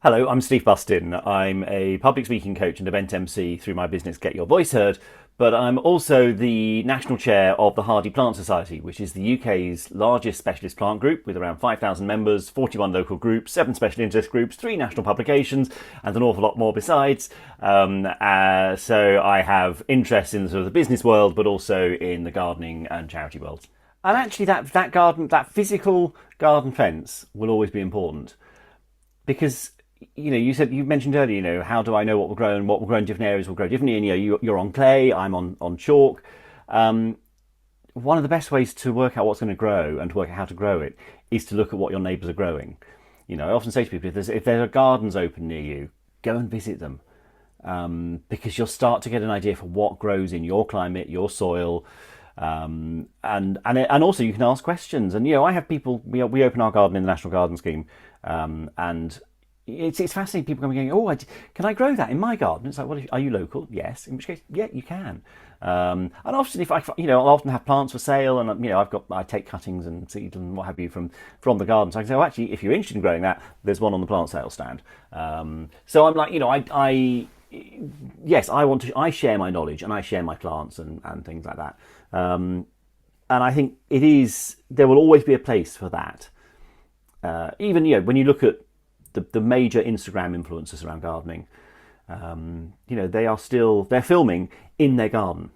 Hello, I'm Steve Bustin. I'm a public speaking coach and event MC through my business Get Your Voice Heard, but I'm also the national chair of the Hardy Plant Society, which is the UK's largest specialist plant group with around 5,000 members, 41 local groups, 7 special interest groups, 3 national publications, and an awful lot more besides. So I have interests in the sort of the business world, but also in the gardening and charity world. And actually, that physical garden fence will always be important because you mentioned earlier, how do I know what will grow and what will grow in different areas will grow differently, and you're on clay, I'm on chalk. One of the best ways to work out what's going to grow and to work out how to grow it is to look at what your neighbours are growing. I often say to people, if there are gardens open near you, go and visit them, because you'll start to get an idea for what grows in your climate, your soil. And also you can ask questions. And I have people. We open our garden in the National Garden Scheme, and it's fascinating. People coming going, can I grow that in my garden? It's like, well, are you local? Yes. In which case, yeah, you can. And often, if I'll often have plants for sale, and I take cuttings and seeds and what have you from the garden. So I can say, actually, if you're interested in growing that, there's one on the plant sale stand. So I'm like, yes, I share my knowledge and I share my plants and things like that. And I think there will always be a place for that. Even when you look at the major Instagram influencers around gardening, they're filming in their garden.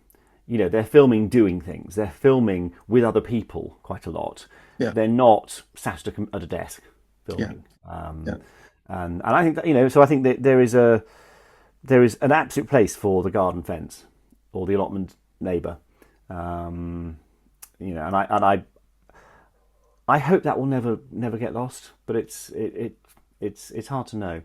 They're filming doing things. They're filming with other people quite a lot. Yeah, They're not sat at a desk yeah, filming. yeah, And I think that, so I think that there is an absolute place for the garden fence or the allotment neighbour. And I hope that will never get lost, but it's hard to know.